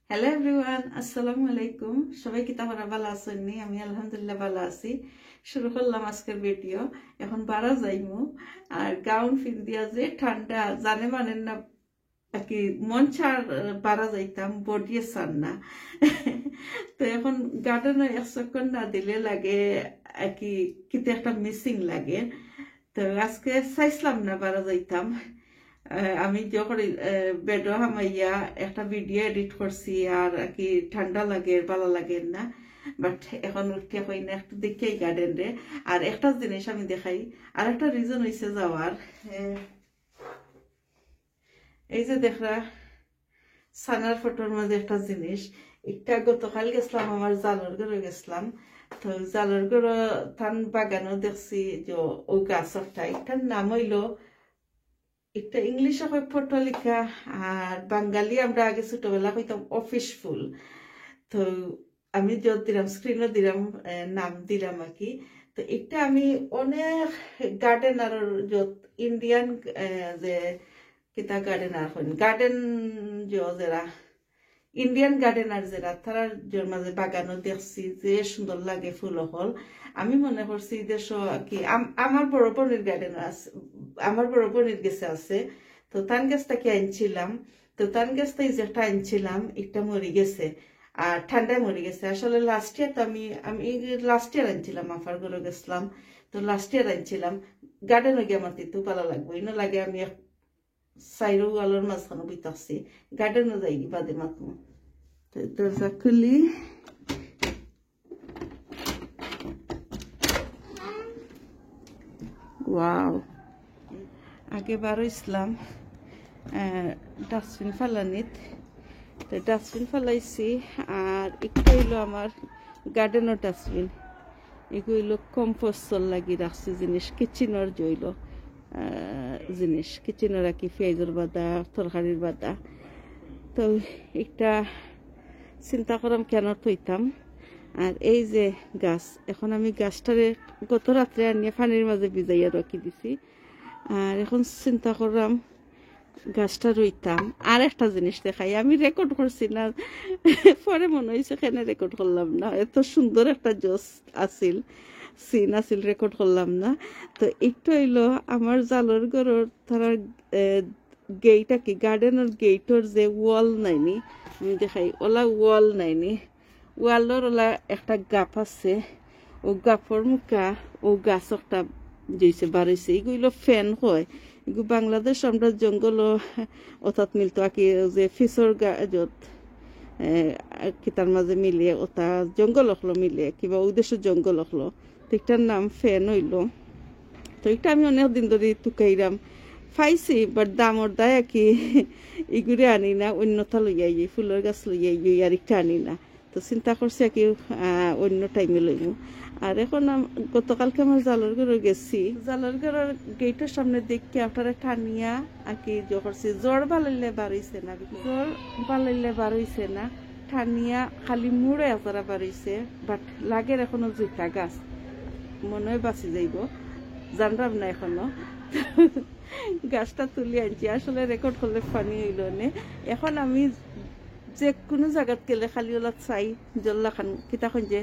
Hello everyone, আসসালামু আলাইকুম। সবাই কি তোমরা ভালো আছেন? আমি আলহামদুলিল্লাহ ভালো আছি। শুরু করলাম আজকের ভিডিও। এখন বারা যাইমু আর গাউন ফিন দিয়া যে ঠান্ডা জানে মানেন না আর কি, মন ছাড় বারা যাইতাম, বডিয়ে ছাড় না। তো এখন গার্ডেনে এক চক্কর না দিলে লাগে আর কি, কিতে একটা মিসিং লাগে। তো আজকে চাইছিলাম না বারা যাইতাম। আমি যখন বেডো হামাইয়া একটা ভিডিও এডিট করছি আর কি ঠান্ডা লাগে, ভালো লাগে না। বাট এখন উঠে হই না, একটু দেখেই গার্ডেন রে। আর একটা জিনিস আমি দেখাই, আর একটা রিজন হয়েছে যাওয়ার। এই যে দেখরা সানার ফটোর মাঝে একটা জিনিস, একটা গতকাল গেছিলাম আমার জালর ঘরে গেছিলাম। তো জালর ঘর থান বাগানও দেখছি যে ও গাছ একটা, এটার নাম হইলো, একটা ইংলিশে হয় পটলিকা আর বাঙালি আমরা আগে ছোটবেলা হইতাম অফিস ফুল। তো আমি যত দিলাম স্ক্রিনও দিলাম, নাম দিলাম আর কি। তো এটা আমি অনেক গার্ডেনার যত ইন্ডিয়ান যে কিতা গার্ডেনার হন, গার্ডেন যারা ইন্ডিয়ান গার্ডেনার যারা তারা মাঝে বাগানও দেখছি যে সুন্দর লাগে ফুল হল। আমি মনে করছি দেশ কি আমার বড় বোনের গার্ডেন আছে, আমার বড় বোনের গেছে আছে। তো তান গাছটা কি আনছিলাম, তো তান গাছটা যেটা আনছিলাম একটা মরে গেছে আর ঠান্ডায় মরে গেছে। আসলে লাস্ট ইয়ার তো আমি আমি লাস্ট ইয়ার আনছিলাম, আফার ঘরে গেছিলাম। তো লাস্ট ইয়ার আনছিলাম গার্ডেনে গিয়ে আমার তো ভালো লাগবে, ইনো লাগে আমি সাইরো আলোর মাঝখানে বইতাছি, গার্ডেনে যাই বাদে মাতমু। তো দরজা খুলি, ওয়াও। আগে বার ইসলাম ডাস্টবিন ফালানিত, তো ডাস্টবিন ফালাইছি। আর একটু হইলো আমার গার্ডেনের ডাস্টবিন, এগুলো কম্পোস্টর লাগি রাখছি জিনিস, কিচেনের জইল জিনিস, কিচেনের আর কি পেঁয়াজের বাদা, তরকারির বাদা। তো একটা চিন্তা করলাম কেন থইতাম। আর এই যে গাছ, এখন আমি গাছটারে গত রাত্রে আনিয়ে পানির মাঝে ভিজাইয়া রাখি দিছি। আর এখন চিন্তা করলাম গাছটা রইতাম। আর একটা জিনিস দেখাই, আমি রেকর্ড করছি না, পরে মনে হয়েছে কেন রেকর্ড করলাম না, এত সুন্দর একটা জোস আসিল, সিন আসিল, রেকর্ড করলাম না। তো একটু হইলো আমার জালর ঘরের তারা গেট আর কি, গার্ডেনের গেটর যে ওয়াল নাইনি, আমি দেখাই ওলা ওয়াল নাইনি, ওয়ালের ওলা একটা গাপ আছে, ও গাপর মুখা ও গাছ একটা জইছে বাড়াইছে। এগুলো ফ্যান হয়, এগুলো বাংলাদেশ আমরা জঙ্গল অর্থাৎ মিলতো আর কি, যে ফিসর যত কিতার মাঝে মিলিয়ে ওটা জঙ্গল হলো মিলিয়ে কিবা উদ্দেশ্য জঙ্গল হলো, তো এটার নাম ফ্যান হইল। তো এটা আমি অনেক দিন ধরে টুকাইরাম পাইছি, বাট দামর দায় আর কি এগুলো আনি না, অন্যথা লইয়াই ফুলের গাছ লইয়াই আর একটা আনি না। তো চিন্তা করছি আর কি অন্য টাইমে লইব। আর এখন গতকালকে আমার জালর ঘরে গেছি, জালর ঘরের গেটের সামনে দেখি আপনারা টানিয়া আর কি করছি, জ্বর বালাইলে বাড়িছে না, জ্বর বালাইলে বাড়িছে না, টানিয়া খালি মুড়ে এতরা বাড়িছে। বাট লাগের এখনো জুইটা গাছ, মনে হয় বাঁচি যাইব, জানলাম না এখনো। গাছটা তুলি আনছি, আসলে রেকর্ড করলে ফানি হইল নে। এখন আমি যে কোনো জায়গাত গেলে খালি ওলা চাই জল্লা খান কিতাখন যে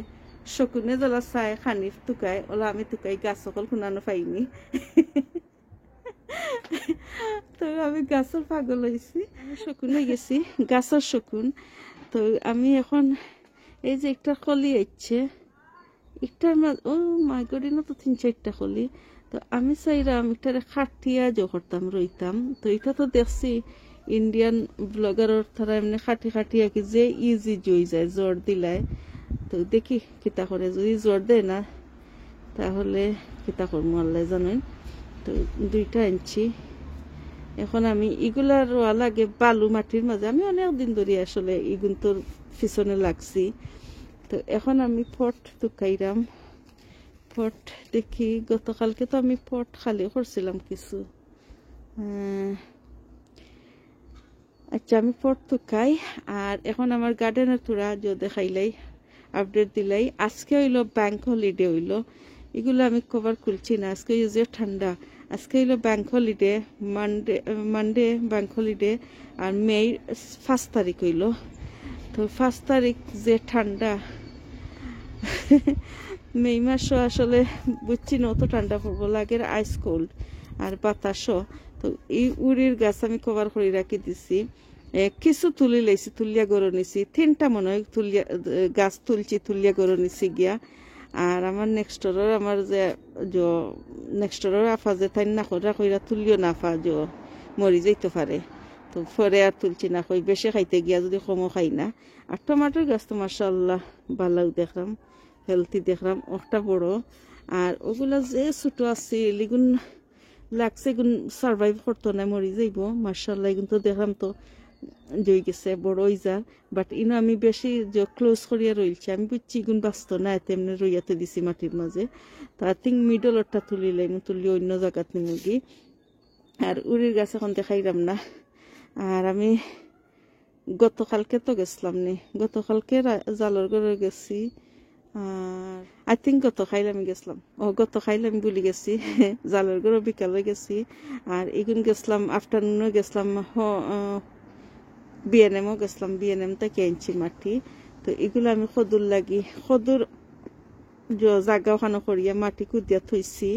শকুনে জ্বলা চাই খানি টুকাই ওলা আমি টুকাই, গাছ সকল শুনানো পাইনি। তো আমি গাছের পাগল হয়েছি, আমি শকুন হয়ে গেছি, গাছের শকুন। তো আমি এখন এই যে একটা কলি আইছে, একটার মাঝ ও মাই গডিনো তো 3-4টা কলি। তো আমি চাইলাম একটারে খাটিয়া জো করতাম রইতাম। তো এটা তো দেখছি ইন্ডিয়ান ব্লগারের তারা এমনি খাটি খাটিয়া কি যে ইজি জই যায় জ্বর দিলায়। তো দেখি কিতা করে, যদি জ্বর দেয় না তাহলে কিতা করবো আল্লাহ জানেন। তো 2টা আনছি। এখন আমি এগুলার রোয়া লাগে বালু মাটির মাঝে, আমি অনেক দিন ধরে আসলে এগুন তোর পিছনে লাগছি। তো এখন আমি পট টুকাইরাম, পট দেখি গতকালকে তো আমি পট খালি করছিলাম কিছু। আচ্ছা আমি পট টুকাই। আর এখন আমার গার্ডেনের তোরা যে দেখাইলাই, আপডেট দিলাই। আজকে হইলো ব্যাংক হলিডে হইলো, এগুলো আমি কভার খুলছি না, আজকে যে ঠান্ডা। আজকে হইলো bank holiday, Monday bank holiday. আর মে 1 তারিখ হইলো। তো 5 তারিখ যে ঠান্ডা মে মাসও আসলে বুঝছি না অত ঠান্ডা পড়বো, লাগে আইস কোল্ড আর বাতাসও। তো এই উড়ির গাছ আমি কভার করে রাখি দিছি, কিছু তুলি লাইছি, তুলিয়া গরো নিছি 3টা মনে হয় তুলিয়া গাছ তুলছি, তুলিয়া গরো নিছি গিয়া। আর আমার নেক্সটরের আমার যে নেক্সটরের আফা যে তাই না কইরা তুলিও না ফা মরি যাইতে পারে, তো পরে আর তুলছি না, কই বেশি খাইতে গিয়া যদি কমও খাই না। আর টমাটোর গাছ তো মাশাআল্লাহ ভালো দেখলাম, হেলথি দেখলাম, একটা বড়। আর ওগুলা যে ছোট আছে এগুন লাগছে, এগুন সার্ভাইভ করতো না, মরি যাইব মাশাআল্লাহ। এগুন তো দেখলাম তো জই গেছে, বড় হয়ে যা। বাট ইনো আমি বেশি ক্লোজ করিয়া রইলছি, আমি বুঝছি এগুন বাঁচত না, তেমনি রইয়াতে দিছি মাটির মাঝে। তো আই থিঙ্ক মিডলরটা তুলিলে তুলি অন্য জায়গাত নিমুগি। আর উড়ির গাছ এখন দেখাইলাম না। আর আমি গতকালকে তো গেছিলাম নি, গতকালকে জালর ঘরে গেছি। আর আই থিঙ্ক গত খাইলামি গেছিলাম, গত খাইলামি বলি গেছি জালর ঘরে বিকালে গেছি। আর এগুন গেছিলাম আফটারনুনে গেছিলাম, বিএনএমও গেছিলাম, বিএনএম থেকে আনছি মাটি। তো এগুলো আমি খদুর লাগি, খদুর জায়গা ওখানে করিয়া মাটি কুদিয়া থইছি।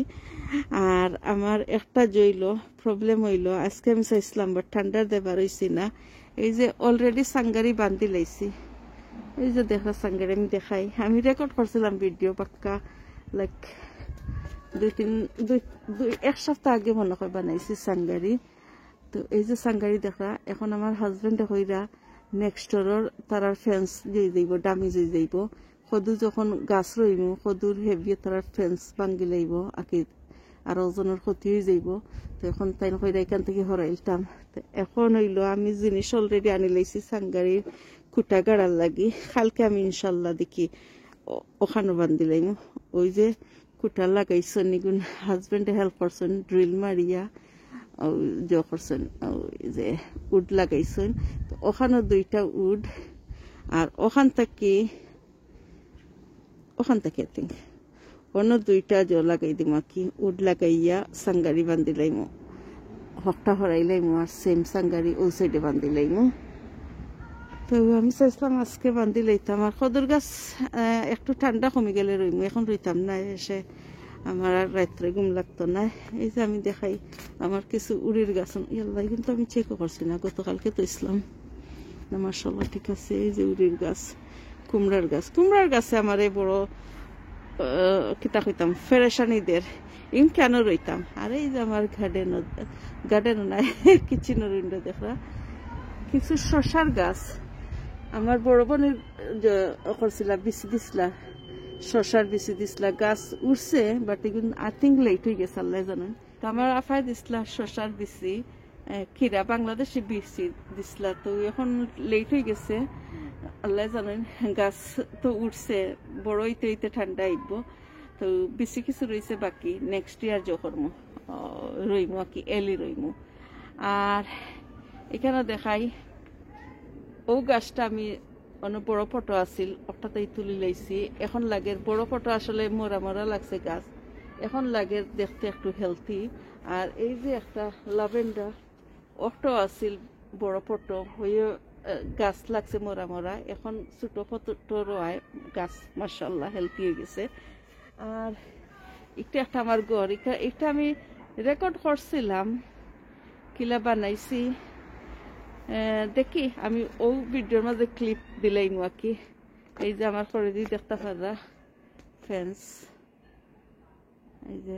আর আমার একটা জইল প্রবলেম হইল, আজকে আমি চাইছিলাম বাট ঠান্ডার দেবার হইছি না। এই যে অলরেডি সাঙ্গারি বান্ধি লাইছি, এই যে দেখা সাঙ্গারি আমি দেখাই, আমি রেকর্ড করছিলাম ভিডিও পাক্কা লাইক 1 সপ্তাহ আগে মনে হয় বানাইছি সাঙ্গারি। তো এই যে সাঙ্গারি দেখা, এখন আমার হাজবেন্ডে হইরা নেক্সটর তারার ফেন্স দিয়ে যাইব, দামি দিয়ে যাইব। সদু যখন গাছ রইমু সদুর হেভিয়ে তারার ফেন্স ভাঙ্গি লাইব, আকি আর ওজনের ক্ষতি হয়ে যাইব। তো এখন তাই হইরা এখান থেকে হরাইলতাম। তো এখন হইলো আমি জিনিস অলরেডি আনি লাইছি সাঙ্গারির খুঁটা গাড়ার লাগি, কালকে আমি ইনশাল্লাহ দেখি ওখানে বান্ধি লাইমু। ওই যে খুঁটা লাগাইছেন এগুন হাজবেন্ডে হেল্প করছেন, ড্রিল মারিয়া করছেন, যে উড লাগাইছেন। তো ওখানে 2টা উড, আর ওখান থেকে আই থিঙ্ক অন্য 2টা লাগাই দিম আর কি, উড লাগাইয়া সাঙ্গারি বান্ধি লাইমু, হকটা হরাই লাইমু, আর সেম সাঙ্গারি ওই সাইডে বান্ধি লাইমু। তো আমি চাইছিলাম আজকে বান্ধি লাইতাম। আর খদর গাছ একটু ঠান্ডা কমে গেলে রইমু, এখন রইতাম না, এসে আমার আর রাত্রে ঘুম লাগতো না। এই যে আমি দেখাই আমার কিছু উড়ির গাছ, ইয়াল্লাহ কিন্তু আমি চেকও করছি না, গতকালকে তো ইসলাম না, মাশাআল্লাহ ঠিক আছে। এই যে উড়ির গাছ, কুমড়ার গাছে আমার এই বড় কিতা কইতাম ফেরেশানিদের ইন কেন রইতাম। আর এই যে আমার গার্ডেনও নাই কিচেনের উইন্ডো দেখা কিছু শশার গাছ, আমার বড় বোনের করছিলা, বিচি দিছিলা, শশার বিচি দিছিলা, গাছ উঠছে বাট এগুলো আই থিঙ্ক লেট হয়ে গেছে, আল্লাহ জানেন। তো আমার আফাই দিছিলা শশার বিচি, খিরা বাংলাদেশি বিচি দিছিলা, তো এখন লেট হয়ে গেছে, আল্লাহ জানেন। গাছ তো উঠছে, বড় হইতে হইতে ঠান্ডা আইব। তো বেশি কিছু রয়েছে বাকি, নেক্সট ইয়ার যখন রইমু আর কি, এলি রইমু। আর এখানে দেখাই ও গাছটা আমি অনেক বড় ফটো আছিল, ওটাতেই তুলি লাইছি। এখন লাগে বড় ফটো আসলে মরা লাগছে গাছ, এখন লাগে দেখতে একটু হেলথি। আর এই যে একটা লাভেন্ডার, ওটা আছিল বড় ফটো হয়ে গাছ লাগছে মরা, এখন ছোট ফটো রয় গাছ মাশাআল্লাহ হেলথি হয়ে গেছে। আর একটা আমার ঘর, এটা আমি রেকর্ড করছিলাম, কিলা বানাইছি দেখি আমি ও ভিডিওর মাঝে ক্লিপ দিলাই আর কি। এই যে আমার করে দিয়ে দেখতে পারা ফেন্স, এই যে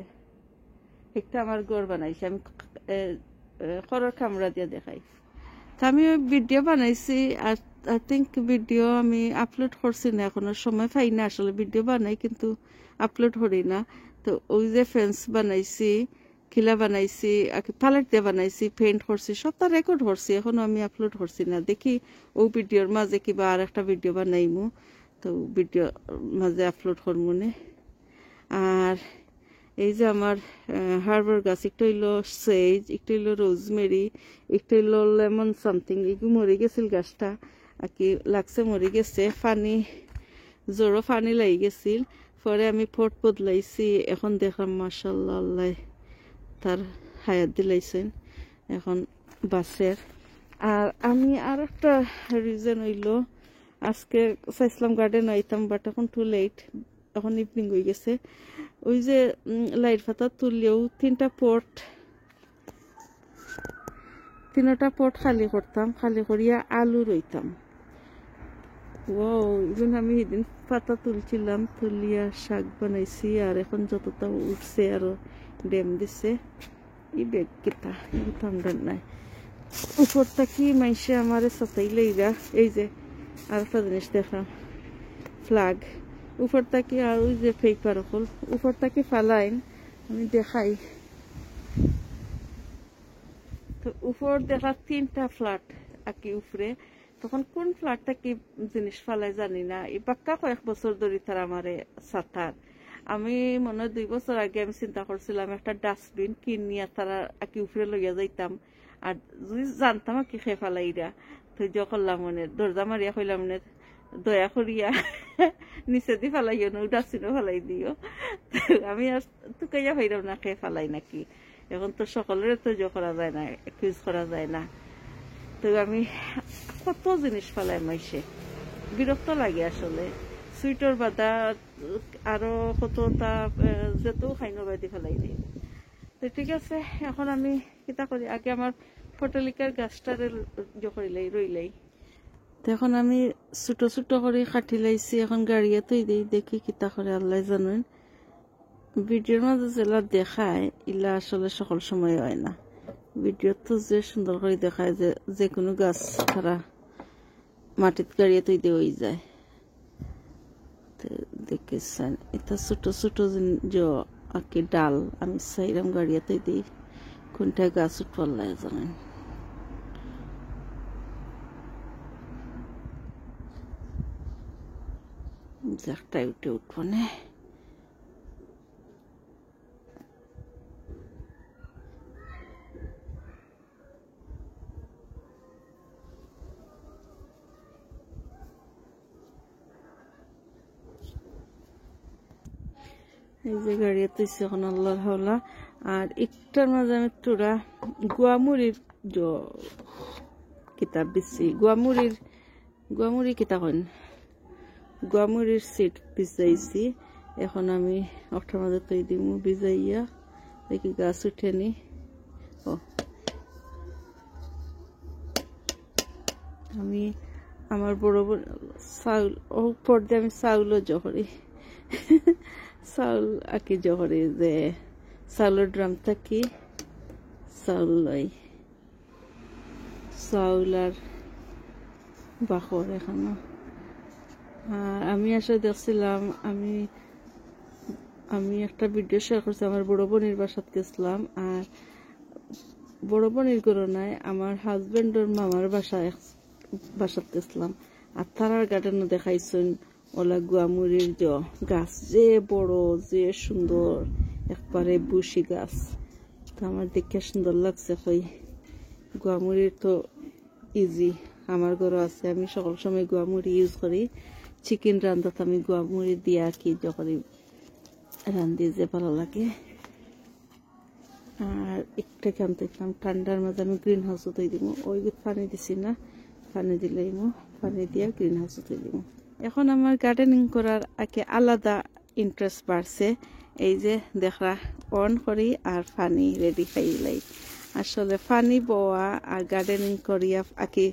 একটা আমার ঘর বানাইছি আমি খড়ের কামড়া দিয়ে দেখাই। তো আমি ভিডিও বানাইছি, আর আই থিঙ্ক ভিডিও আমি আপলোড করছি না, এখনো সময় পাই না আসলে ভিডিও বানাই কিন্তু আপলোড করি না। তো ওই যে ফেন্স বানাইছি, খিলা বানাইছি, পালেট দিয়ে বানাইছি, পেইন্ট করছি, সবটা রেকর্ড করছি, এখনো আমি আপলোড করছি না। দেখি ও ভিডিওর মাঝে কিবা আর একটা ভিডিও বানাইমু, তো ভিডিও মাঝে আপলোড করবো নে। আর এই যে আমার হার্বার গাছ, একটা হইলো সেজ, একটা হইলো রোজমেরি, একটা হইলো লেমন সামথিং, এগুলো মরে গেছিল গাছটা আর কি, লাগছে মরে গেছে, জোরো পানি লাগি গেছিল। পরে আমি পট বদলাইছি, এখন দেখলাম মাশাআল্লাহ আল্লাহ তার হায়াত দিলাইছেন, এখন বাসের। আর আমি আর একটা রিজন হইল আজকে চাইছিলাম গার্ডেন আইতাম, বাট এখন টু লেট, এখন ইভিনিং হয়ে গেছে। ওই যে লাইট পাতা তুললেও তিনটা পট খালি করতাম, খালি করিয়া আলু রইতাম। ও ইভেন আমি সেদিন পাতা তুলছিলাম, তুলিয়া শাক বানাইছি, আর এখন যতটা উঠছে আরো ডেম দিছে। ই বেগ কিতা ঠান্ডার নাই উপরটা কি মাইসে আমারে সাতাই লইরা। এই যে আর একটা জিনিস দেখা, ফ্ল্যাগ উপরটা কি, আর ওই যে পেপার হল উপরটা কি ফালাইন, আমি দেখাই। তো উপর দেখা তিনটা ফ্ল্যাট আকি উপরে, তখন কোন ফ্ল্যাটটা কি জিনিস ফালাই জানি না। এই বাক্কা কয়েক বছর ধরে তার আমারে সাতার। আমি মনে হয় 2 বছর আগে আমি চিন্তা করছিলাম একটা ডাস্টবিন কিনিয়া তারা আকি উপরে লইয়া যাইতাম, আর যদি জানতাম আর কি খেয়ে ফালাইরা ধৈর্য করলাম, মনে দরজা মারিয়া কইলাম মনে দয়া করিয়া নিচে দি ফালাইও না, ডাস্টবিনও ফালাই দিও। আমি আর তুকাইয়া ভাইরাম না খেয়ে ফালাই নাকি। এখন তো সকলের ধৈর্য করা যায় না, এক্সকিউজ করা যায় না। তো আমি কত জিনিস ফালাই মাইসে, বিরক্ত লাগে আসলে। সুইটার বাদা আরো কতটা যেতেও খাইনো বাদি ফেলাই দিই। তো ঠিক আছে, এখন আমি কিতা করি, আগে আমার পটলিকার গাছটারে রইলাই। তো এখন আমি ছোট ছোট করে কাটি লাইছি, এখন গাড়িয়ে তুই দিই, দেখি কিতা করে আল্লাহ জানেন। ভিডিওর মাঝে যেগুলা দেখায় ইলা আসলে সকল সময় হয় না। ভিডিও তো যে সুন্দর করে দেখায় যে কোনো গাছ তারা মাটিত গাড়িয়ে তুই দিয়ে হয়ে যায়। দেখেছেন এটা ছোট ছোট যে আকি ডাল আমি সাইরাম গাড়িয়াতে দিই, কোনটা গাছ উঠবার লাগে জানেন। একটাই উঠে উঠবো না। এই যে গাড়িয়ে তুইছে এখন আল্লাহর হাওলা। আর একটার মাঝে আমি তোরা গুয়ামুড়ির কিতাব দিচ্ছি, গুয়ামুড়ি কিতা কন গুয়ামুড়ির সিট ভিজাইছি। এখন আমি একটার মাঝে তৈ দিমু ভিজাইয়া, দেখি গাছ উঠেনি। ও আমি আমার বড় বড় চাউল উপর দিয়ে আমি চাউলও জহরি চাউল আঁকি জহরি, যে চাউলের ড্রাম থাকি চাউল লই, চাউল আর বাখর এখানো। আর আমি আসলে দেখছিলাম, আমি একটা ভিডিও শেয়ার করছি, আমার বড় বোনের বাসাত গেছিলাম। আর বড় বোনের গরো নাই, আমার হাজবেন্ডের মামার বাসাত গেছিলাম। আর তারার গার্ডেনও দেখাইছেন ওলা গুয়ামুড়ির গাছ, যে বড় যে সুন্দর, একবারে বুশি গাছ। তো আমার দেখে সুন্দর লাগছে। কই গুয়ামুড়ির তো ইজি আমার ঘরে আছে, আমি সকল সময় গুয়ামুড়ি ইউজ করি। চিকেন রান্ধাত আমি গুয়ামুড়ি দিয়া কি যখন রান্ধি যে ভালো লাগে। আর একটা কাম দেখলাম ঠান্ডার মাঝে আমি গ্রিন হাউসও তৈ দিব, ওই পানি দিছি না, পানি দিলেই পানি দিয়া গ্রিন হাউসও তৈ দিব। এখন আমার গার্ডেনিং করার আগে আলাদা ইন্টারেস্ট বাড়ছে। এই যে দেখরা অন করি আর পানি রেডি খাইলাই। আসলে পানি বোয়া আর গার্ডেনিং করিয়া আকি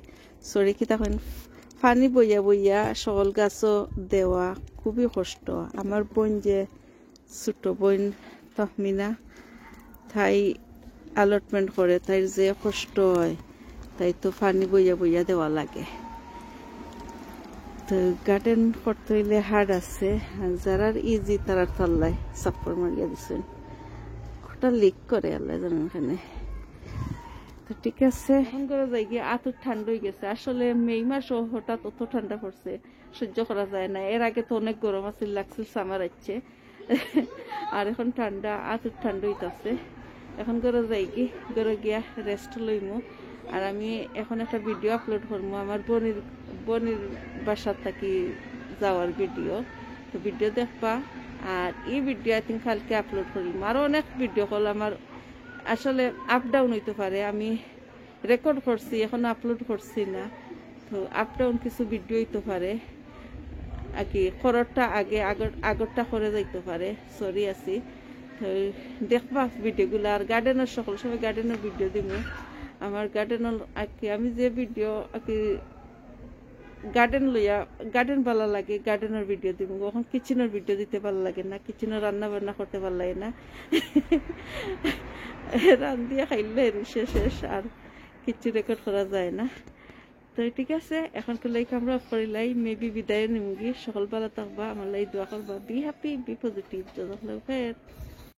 সরি কি তখন পানি বইয়া বইয়া সকল গাছও দেওয়া খুবই কষ্ট। আমার বোন যে ছোট বোন তহমিনা, তাই অ্যালটমেন্ট করে, তাই যে কষ্ট হয়, তাই তো পানি বইয়া বইয়া দেওয়া লাগে। তো গার্ডেন করতে হইলে হার্ড আছে, যারা ইজি তারা তল্লায় চাপ্পর মারিয়া দিচ্ছেন, ওটা লিক করে আল্লাহ জানেন এখানে। তো ঠিক আছে, এখন করে যাই গিয়ে আতুর ঠান্ডা হয়ে গেছে। আসলে মে মাসও হঠাৎ অত ঠান্ডা পড়ছে, সহ্য করা যায় না। এর আগে তো অনেক গরম আছে, লাগছিল সামার আসছে, আর এখন ঠান্ডা আতুর ঠান্ডা হইতেছে। এখন করে যাই কি করে গিয়া রেস্ট লইমু। আর আমি এখন একটা ভিডিও আপলোড করবো আমার বোনের বাসার থাকি যাওয়ার ভিডিও, তো ভিডিও দেখবা। আর এই ভিডিও আই থিঙ্ক কালকে আপলোড করিম। আরও অনেক ভিডিও কল আমার আসলে আপ ডাউন হইতে পারে, আমি রেকর্ড করছি এখন আপলোড করছি না। তো আপ ডাউন কিছু ভিডিও হইতে পারে আর কি খরচটা আগরটা করে যাইতে পারে, সরি আছি। তো দেখবা ভিডিওগুলো, আর গার্ডেনের সকল সময় গার্ডেনের ভিডিও দিব। আমার গার্ডেনের আর কি আমি যে ভিডিও আর কি গার্ডেন ভালো লাগে, গার্ডেনের ভিডিও দিব। এখন কিচেনের ভিডিও দিতে ভালো লাগে না, কিচেনের রান্না বান্না করতে ভালো লাগে না। রান্ধিয়া খাইলে শেষ আর কিছু রেকর্ড করা যায় না। তো ঠিক আছে, এখন তো লাইক আমরা করিলাই মেবি বিদায় নিমগি। সকল ভালো থাকবা, আমার লাই দোয়া করবা, বি হ্যাপি বি পজিটিভ।